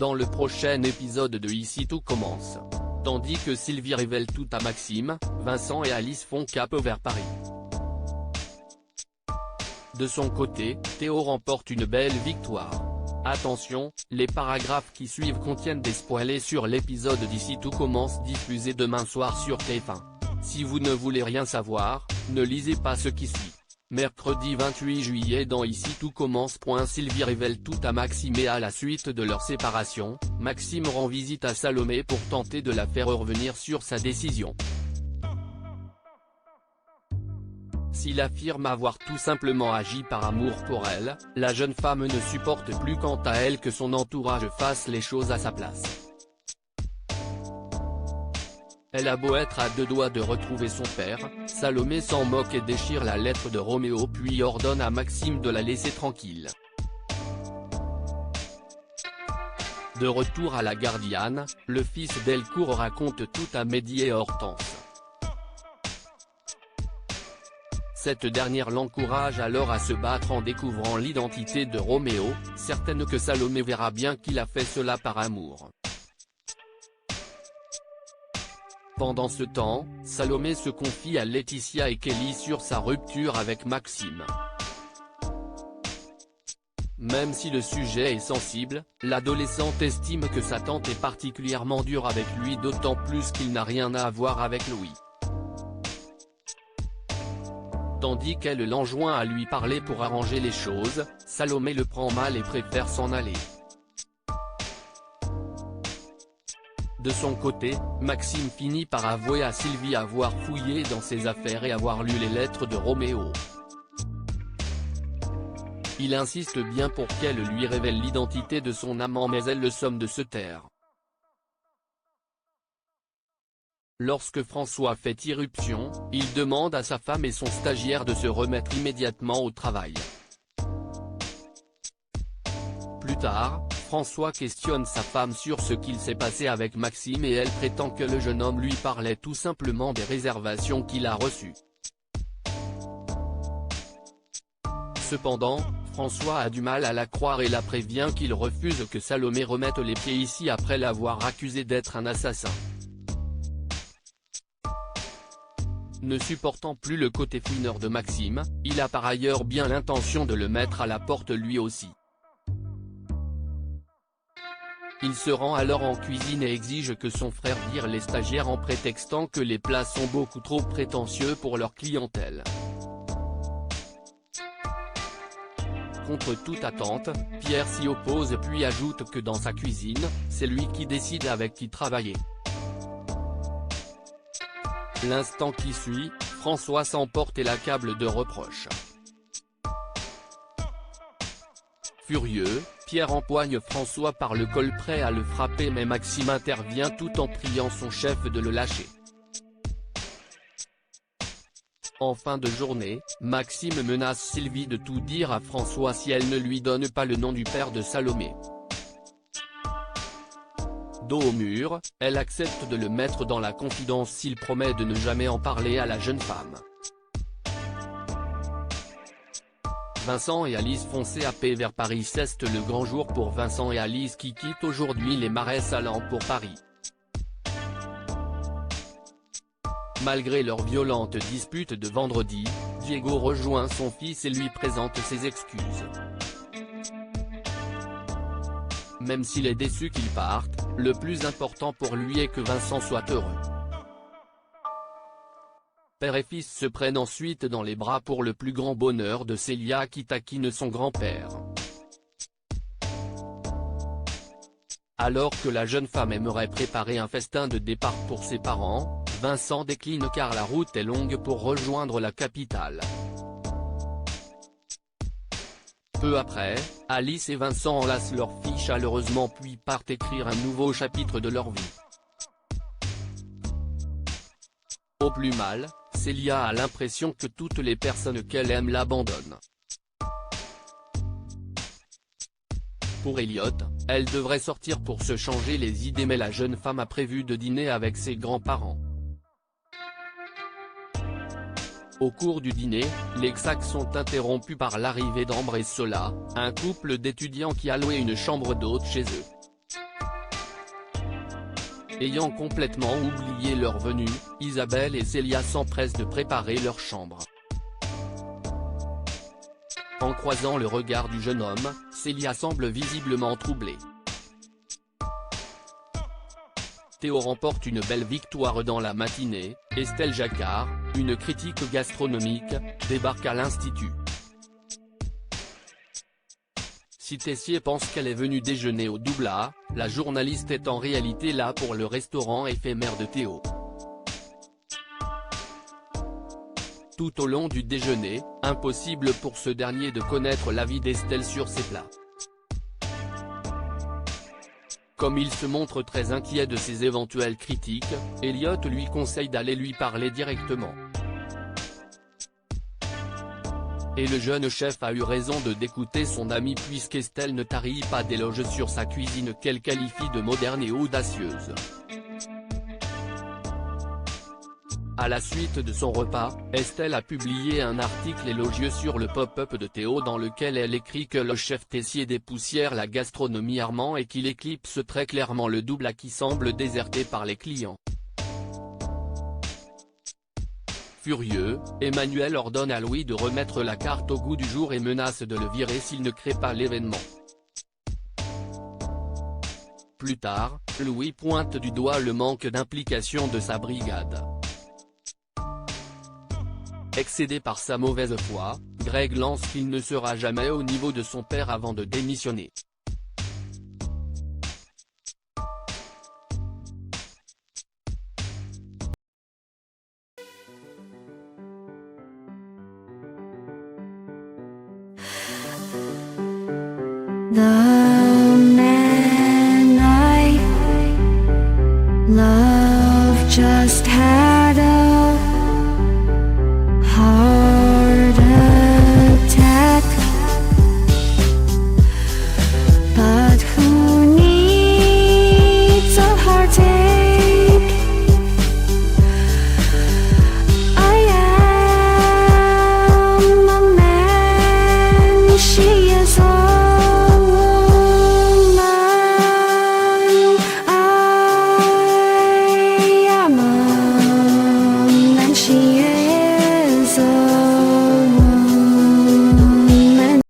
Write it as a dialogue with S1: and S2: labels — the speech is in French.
S1: dans le prochain épisode de Ici tout commence. Tandis que Sylvie révèle tout à Maxime, Vincent et Alice font cap vers Paris. De son côté, Théo remporte une belle victoire. Attention, les paragraphes qui suivent contiennent des spoilers sur l'épisode d'Ici tout commence diffusé demain soir sur TF1. Si vous ne voulez rien savoir, ne lisez pas ce qui suit. Mercredi 28 juillet dans Ici tout commence. Sylvie révèle tout à Maxime et à la suite de leur séparation, Maxime rend visite à Salomé pour tenter de la faire revenir sur sa décision. S'il affirme avoir tout simplement agi par amour pour elle, la jeune femme ne supporte plus quant à elle que son entourage fasse les choses à sa place. Elle a beau être à deux doigts de retrouver son père, Salomé s'en moque et déchire la lettre de Roméo puis ordonne à Maxime de la laisser tranquille. De retour à la Gardiane, le fils Delcourt raconte tout à Mehdi et Hortense. Cette dernière l'encourage alors à se battre en découvrant l'identité de Roméo, certaine que Salomé verra bien qu'il a fait cela par amour. Pendant ce temps, Salomé se confie à Laetitia et Kelly sur sa rupture avec Maxime. Même si le sujet est sensible, l'adolescente estime que sa tante est particulièrement dure avec lui, d'autant plus qu'il n'a rien à voir avec Louis. Tandis qu'elle l'enjoint à lui parler pour arranger les choses, Salomé le prend mal et préfère s'en aller. De son côté, Maxime finit par avouer à Sylvie avoir fouillé dans ses affaires et avoir lu les lettres de Roméo. Il insiste bien pour qu'elle lui révèle l'identité de son amant mais elle le somme de se taire. Lorsque François fait irruption, il demande à sa femme et son stagiaire de se remettre immédiatement au travail. Plus tard, François questionne sa femme sur ce qu'il s'est passé avec Maxime et elle prétend que le jeune homme lui parlait tout simplement des réservations qu'il a reçues. Cependant, François a du mal à la croire et la prévient qu'il refuse que Salomé remette les pieds ici après l'avoir accusé d'être un assassin. Ne supportant plus le côté fouineur de Maxime, il a par ailleurs bien l'intention de le mettre à la porte lui aussi. Il se rend alors en cuisine et exige que son frère vire les stagiaires en prétextant que les plats sont beaucoup trop prétentieux pour leur clientèle. Contre toute attente, Pierre s'y oppose puis ajoute que dans sa cuisine, c'est lui qui décide avec qui travailler. L'instant qui suit, François s'emporte et l'accable de reproches. Furieux, Pierre empoigne François par le col prêt à le frapper mais Maxime intervient tout en priant son chef de le lâcher. En fin de journée, Maxime menace Sylvie de tout dire à François si elle ne lui donne pas le nom du père de Salomé. Dos au mur, elle accepte de le mettre dans la confidence s'il promet de ne jamais en parler à la jeune femme. Vincent et Alice font CAP vers Paris. C'est le grand jour pour Vincent et Alice qui quittent aujourd'hui les Marais Salants pour Paris. Malgré leur violente dispute de vendredi, Diego rejoint son fils et lui présente ses excuses. Même s'il est déçu qu'il parte, le plus important pour lui est que Vincent soit heureux. Père et fils se prennent ensuite dans les bras pour le plus grand bonheur de Célia qui taquine son grand-père. Alors que la jeune femme aimerait préparer un festin de départ pour ses parents, Vincent décline car la route est longue pour rejoindre la capitale. Peu après, Alice et Vincent enlacent leur fille chaleureusement puis partent écrire un nouveau chapitre de leur vie. Au plus mal, Célia a l'impression que toutes les personnes qu'elle aime l'abandonnent. Pour Elliot, elle devrait sortir pour se changer les idées mais la jeune femme a prévu de dîner avec ses grands-parents. Au cours du dîner, les sacs sont interrompus par l'arrivée d'Ambre et Sola, un couple d'étudiants qui a loué une chambre d'hôte chez eux. Ayant complètement oublié leur venue, Isabelle et Célia s'empressent de préparer leur chambre. En croisant le regard du jeune homme, Célia semble visiblement troublée. Théo remporte une belle victoire dans la matinée. Estelle Jacquard, une critique gastronomique, débarque à l'Institut. Si Tessier pense qu'elle est venue déjeuner au Doubla, la journaliste est en réalité là pour le restaurant éphémère de Théo. Tout au long du déjeuner, impossible pour ce dernier de connaître l'avis d'Estelle sur ses plats. Comme il se montre très inquiet de ses éventuelles critiques, Elliot lui conseille d'aller lui parler directement. Et le jeune chef a eu raison d'écouter son ami puisqu'Estelle ne tarit pas d'éloges sur sa cuisine qu'elle qualifie de moderne et audacieuse. À la suite de son repas, Estelle a publié un article élogieux sur le pop-up de Théo dans lequel elle écrit que le chef Tessier dépoussière la gastronomie Armand et qu'il éclipse très clairement le Doubla qui semble déserté par les clients. Furieux, Emmanuel ordonne à Louis de remettre la carte au goût du jour et menace de le virer s'il ne crée pas l'événement. Plus tard, Louis pointe du doigt le manque d'implication de sa brigade. Excédé par sa mauvaise foi, Greg lance qu'il ne sera jamais au niveau de son père avant de démissionner.
S2: The man I love just had